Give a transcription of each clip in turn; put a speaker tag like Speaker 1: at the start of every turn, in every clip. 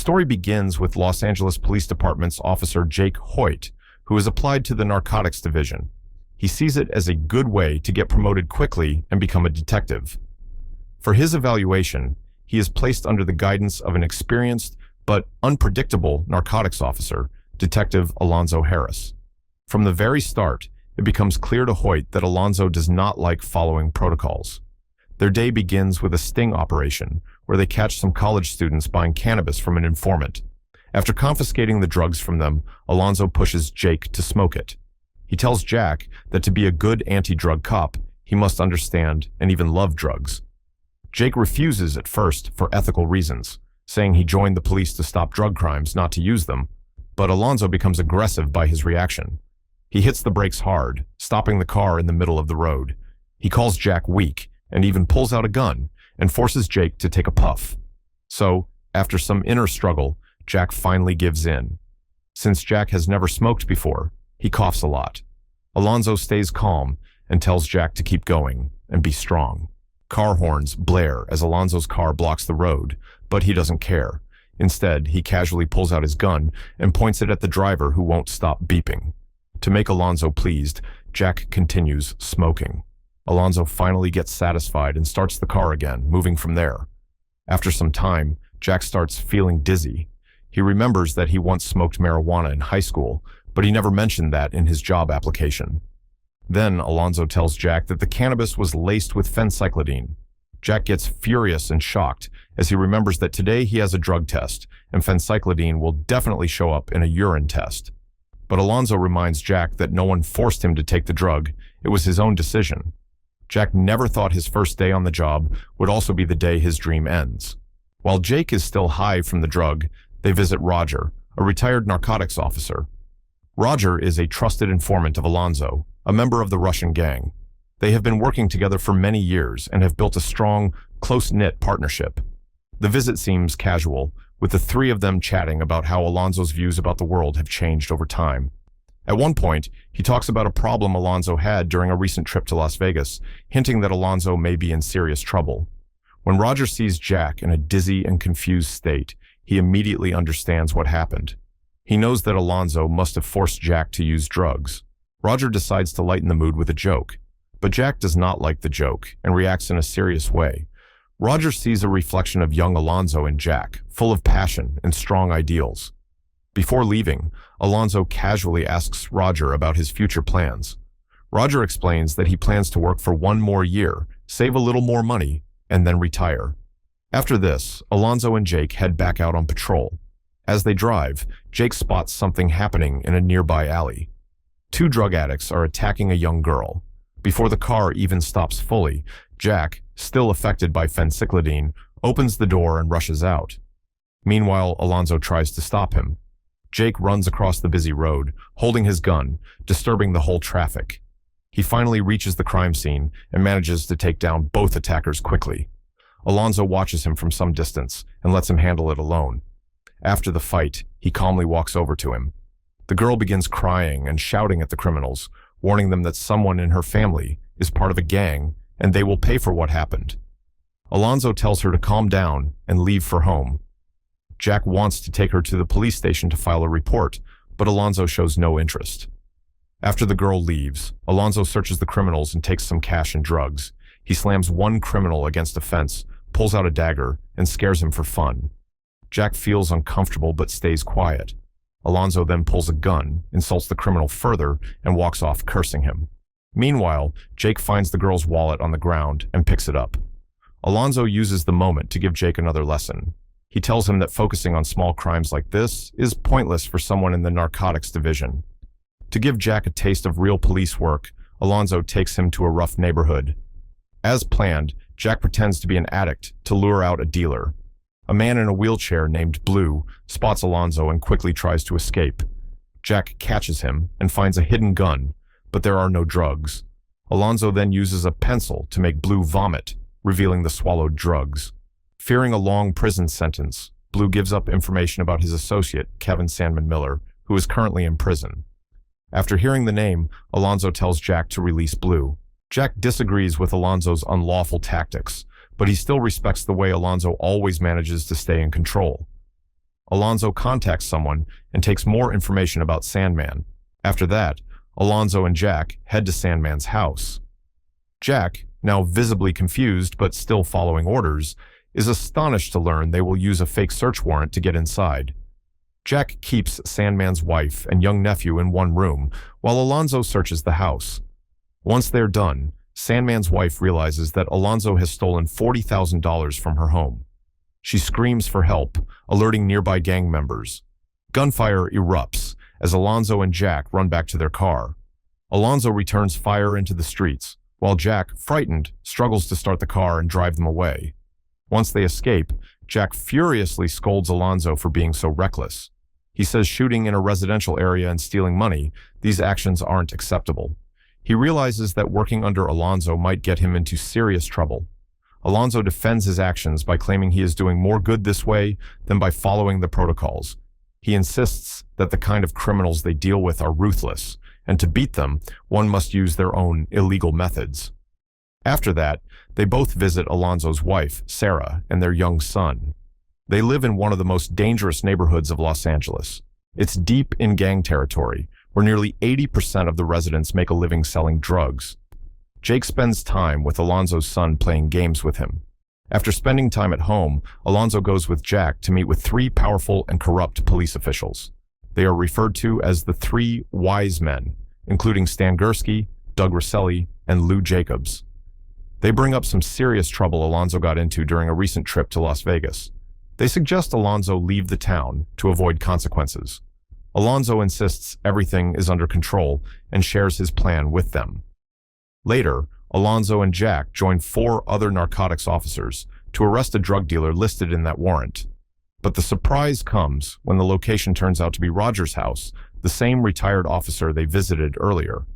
Speaker 1: story begins with Los Angeles Police Department's officer Jake Hoyt, who is applied to the narcotics division. He sees it as a good way to get promoted quickly and become a detective. For his evaluation, he is placed under the guidance of an experienced but unpredictable narcotics officer, Detective Alonzo Harris. From the very start, it becomes clear to Hoyt that Alonzo does not like following protocols. Their day begins with a sting operation, where they catch some college students buying cannabis from an informant. After confiscating the drugs from them, Alonzo pushes Jake to smoke it. He tells Jack that to be a good anti-drug cop, he must understand and even love drugs. Jake refuses at first for ethical reasons, saying he joined the police to stop drug crimes, not to use them, but Alonzo becomes aggressive by his reaction. He hits the brakes hard, stopping the car in the middle of the road. He calls Jack weak and even pulls out a gun and forces Jake to take a puff. So, after some inner struggle, Jack finally gives in. Since Jack has never smoked before, he coughs a lot. Alonzo stays calm and tells Jack to keep going and be strong. Car horns blare as Alonzo's car blocks the road, but he doesn't care. Instead, he casually pulls out his gun and points it at the driver who won't stop beeping. To make Alonzo pleased, Jack continues smoking. Alonzo finally gets satisfied and starts the car again, moving from there. After some time, Jack starts feeling dizzy. He remembers that he once smoked marijuana in high school, but he never mentioned that in his job application. Then Alonzo tells Jack that the cannabis was laced with phencyclidine. Jack gets furious and shocked as he remembers that today he has a drug test, and phencyclidine will definitely show up in a urine test. But Alonzo reminds Jack that no one forced him to take the drug. It was his own decision. Jack never thought his first day on the job would also be the day his dream ends. While Jake is still high from the drug, they visit Roger, a retired narcotics officer. Roger is a trusted informant of Alonzo, a member of the Russian gang. They have been working together for many years and have built a strong, close-knit partnership. The visit seems casual, with the three of them chatting about how Alonzo's views about the world have changed over time. At one point, he talks about a problem Alonzo had during a recent trip to Las Vegas, hinting that Alonzo may be in serious trouble. When Roger sees Jack in a dizzy and confused state, he immediately understands what happened. He knows that Alonzo must have forced Jack to use drugs. Roger decides to lighten the mood with a joke, but Jack does not like the joke and reacts in a serious way. Roger sees a reflection of young Alonzo in Jack, full of passion and strong ideals. Before leaving, Alonzo casually asks Roger about his future plans. Roger explains that he plans to work for one more year, save a little more money, and then retire. After this, Alonzo and Jake head back out on patrol. As they drive, Jake spots something happening in a nearby alley. Two drug addicts are attacking a young girl. Before the car even stops fully, Jack, still affected by phencyclidine, opens the door and rushes out. Meanwhile, Alonzo tries to stop him. Jake runs across the busy road, holding his gun, disturbing the whole traffic. He finally reaches the crime scene and manages to take down both attackers quickly. Alonzo watches him from some distance and lets him handle it alone. After the fight, he calmly walks over to him. The girl begins crying and shouting at the criminals, warning them that someone in her family is part of a gang and they will pay for what happened. Alonzo tells her to calm down and leave for home. Jack wants to take her to the police station to file a report, but Alonzo shows no interest. After the girl leaves, Alonzo searches the criminals and takes some cash and drugs. He slams one criminal against a fence, pulls out a dagger, and scares him for fun. Jack feels uncomfortable but stays quiet. Alonzo then pulls a gun, insults the criminal further, and walks off cursing him. Meanwhile, Jake finds the girl's wallet on the ground and picks it up. Alonzo uses the moment to give Jake another lesson. He tells him that focusing on small crimes like this is pointless for someone in the narcotics division. To give Jack a taste of real police work, Alonzo takes him to a rough neighborhood. As planned, Jack pretends to be an addict to lure out a dealer. A man in a wheelchair named Blue spots Alonzo and quickly tries to escape. Jack catches him and finds a hidden gun, but there are no drugs. Alonzo then uses a pencil to make Blue vomit, revealing the swallowed drugs. Fearing a long prison sentence, Blue gives up information about his associate, Kevin Sandman Miller, who is currently in prison. After hearing the name, Alonzo tells Jack to release Blue. Jack disagrees with Alonzo's unlawful tactics, but he still respects the way Alonzo always manages to stay in control. Alonzo contacts someone and takes more information about Sandman. After that, Alonzo and Jack head to Sandman's house. Jack, now visibly confused but still following orders, is astonished to learn they will use a fake search warrant to get inside. Jack keeps Sandman's wife and young nephew in one room while Alonzo searches the house. Once they're done, Sandman's wife realizes that Alonzo has stolen $40,000 from her home. She screams for help, alerting nearby gang members. Gunfire erupts as Alonzo and Jack run back to their car. Alonzo returns fire into the streets, while Jack, frightened, struggles to start the car and drive them away. Once they escape, Jack furiously scolds Alonzo for being so reckless. He says shooting in a residential area and stealing money, these actions aren't acceptable. He realizes that working under Alonzo might get him into serious trouble. Alonzo defends his actions by claiming he is doing more good this way than by following the protocols. He insists that the kind of criminals they deal with are ruthless, and to beat them, one must use their own illegal methods. After that, they both visit Alonzo's wife, Sarah, and their young son. They live in one of the most dangerous neighborhoods of Los Angeles. It's deep in gang territory, where nearly 80% of the residents make a living selling drugs. Jake spends time with Alonzo's son playing games with him. After spending time at home, Alonzo goes with Jack to meet with 3 powerful and corrupt police officials. They are referred to as the 3 wise men, including Stan Gursky, Doug Rosselli, and Lou Jacobs. They bring up some serious trouble Alonzo got into during a recent trip to Las Vegas. They suggest Alonzo leave the town to avoid consequences. Alonzo insists everything is under control and shares his plan with them. Later, Alonzo and Jack join 4 other narcotics officers to arrest a drug dealer listed in that warrant. But the surprise comes when the location turns out to be Roger's house, the same retired officer they visited earlier.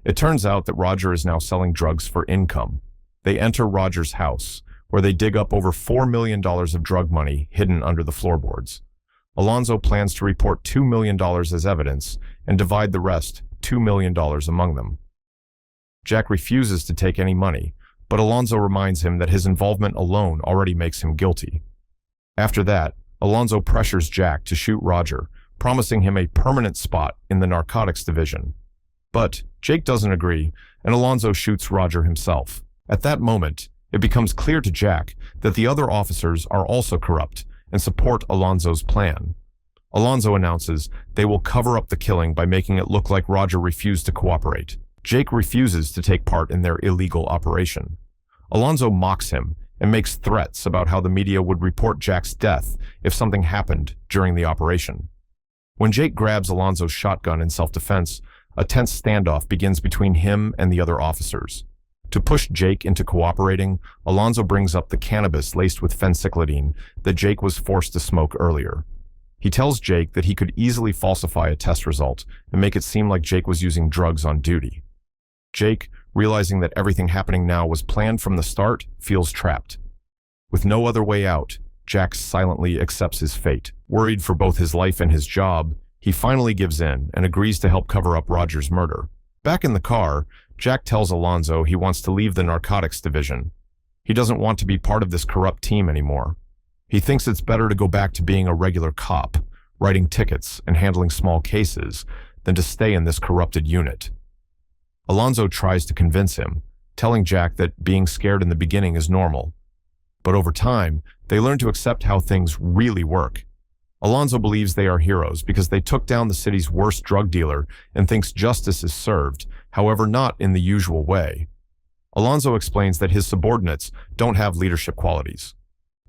Speaker 1: It turns out that Roger is now selling drugs for income. They enter Roger's house, where they dig up over $4 million of drug money hidden under the floorboards. Alonzo plans to report $2 million as evidence and divide the rest, $2 million, among them. Jack refuses to take any money, but Alonzo reminds him that his involvement alone already makes him guilty. After that, Alonzo pressures Jack to shoot Roger, promising him a permanent spot in the narcotics division. But Jake doesn't agree, and Alonzo shoots Roger himself. At that moment, it becomes clear to Jack that the other officers are also corrupt and support Alonzo's plan. Alonzo announces they will cover up the killing by making it look like Roger refused to cooperate. Jake refuses to take part in their illegal operation. Alonzo mocks him and makes threats about how the media would report Jack's death if something happened during the operation. When Jake grabs Alonzo's shotgun in self-defense, a tense standoff begins between him and the other officers. To push Jake into cooperating, Alonzo brings up the cannabis laced with phencyclidine that Jake was forced to smoke earlier. He tells Jake that he could easily falsify a test result and make it seem like Jake was using drugs on duty. Jake, realizing that everything happening now was planned from the start, feels trapped. With no other way out, Jack silently accepts his fate. Worried for both his life and his job, he finally gives in and agrees to help cover up Roger's murder. Back in the car, Jack tells Alonzo he wants to leave the narcotics division. He doesn't want to be part of this corrupt team anymore. He thinks it's better to go back to being a regular cop, writing tickets and handling small cases, than to stay in this corrupted unit. Alonzo tries to convince him, telling Jack that being scared in the beginning is normal. But over time, they learn to accept how things really work. Alonzo believes they are heroes because they took down the city's worst drug dealer and thinks justice is served, however not in the usual way. Alonzo explains that his subordinates don't have leadership qualities.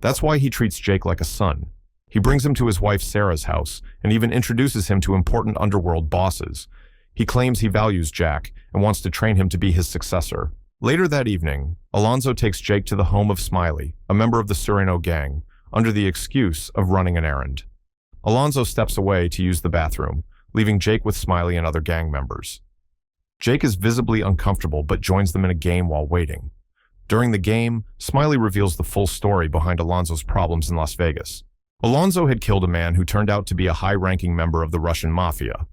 Speaker 1: That's why he treats Jake like a son. He brings him to his wife Sarah's house and even introduces him to important underworld bosses. He claims he values Jack and wants to train him to be his successor. Later that evening, Alonzo takes Jake to the home of Smiley, a member of the Sereno gang, under the excuse of running an errand. Alonzo steps away to use the bathroom, leaving Jake with Smiley and other gang members. Jake is visibly uncomfortable but joins them in a game while waiting. During the game, Smiley reveals the full story behind Alonzo's problems in Las Vegas. Alonzo had killed a man who turned out to be a high-ranking member of the Russian mafia.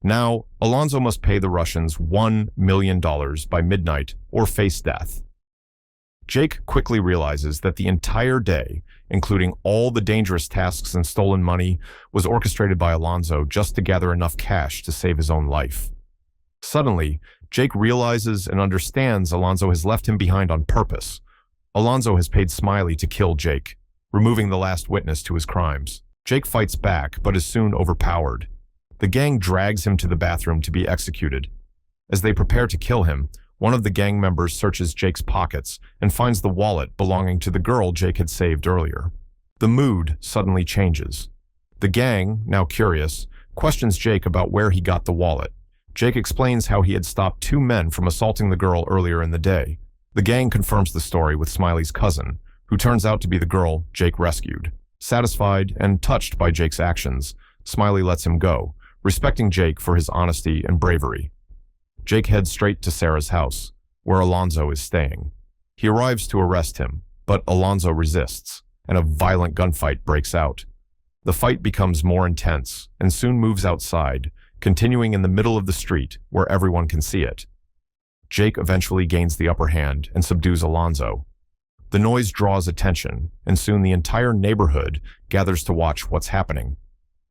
Speaker 1: Now, Alonzo must pay the Russians $1 million by midnight or face death. Jake quickly realizes that the entire day, including all the dangerous tasks and stolen money, was orchestrated by Alonzo just to gather enough cash to save his own life. Suddenly, Jake realizes and understands Alonzo has left him behind on purpose. Alonzo has paid Smiley to kill Jake, removing the last witness to his crimes. Jake fights back, but is soon overpowered. The gang drags him to the bathroom to be executed. As they prepare to kill him, one of the gang members searches Jake's pockets and finds the wallet belonging to the girl Jake had saved earlier. The mood suddenly changes. The gang, now curious, questions Jake about where he got the wallet. Jake explains how he had stopped two men from assaulting the girl earlier in the day. The gang confirms the story with Smiley's cousin, who turns out to be the girl Jake rescued. Satisfied and touched by Jake's actions, Smiley lets him go, respecting Jake for his honesty and bravery. Jake heads straight to Sarah's house, where Alonzo is staying. He arrives to arrest him, but Alonzo resists, and a violent gunfight breaks out. The fight becomes more intense and soon moves outside, continuing in the middle of the street where everyone can see it. Jake eventually gains the upper hand and subdues Alonzo. The noise draws attention, and soon the entire neighborhood gathers to watch what's happening.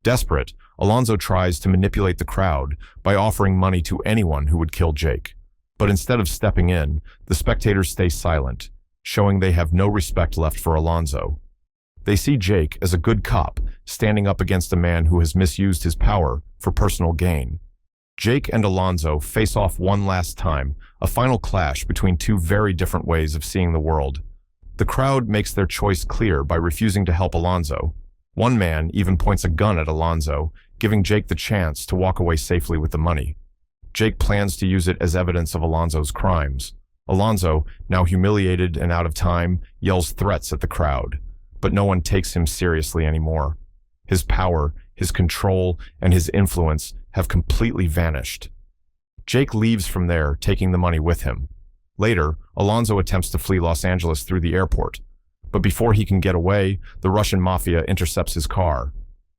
Speaker 1: Desperate, Alonzo tries to manipulate the crowd by offering money to anyone who would kill Jake. But instead of stepping in, the spectators stay silent, showing they have no respect left for Alonzo. They see Jake as a good cop, standing up against a man who has misused his power for personal gain. Jake and Alonzo face off one last time, a final clash between two very different ways of seeing the world. The crowd makes their choice clear by refusing to help Alonzo. One man even points a gun at Alonzo, giving Jake the chance to walk away safely with the money. Jake plans to use it as evidence of Alonzo's crimes. Alonzo, now humiliated and out of time, yells threats at the crowd, but no one takes him seriously anymore. His power, his control, and his influence have completely vanished. Jake leaves from there, taking the money with him. Later, Alonzo attempts to flee Los Angeles through the airport, but before he can get away, the Russian mafia intercepts his car.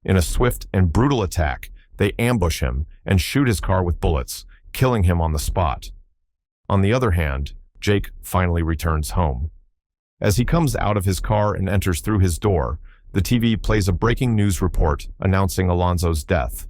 Speaker 1: In a swift and brutal attack, they ambush him and shoot his car with bullets, killing him on the spot. On the other hand, Jake finally returns home. As he comes out of his car and enters through his door, the TV plays a breaking news report announcing Alonzo's death.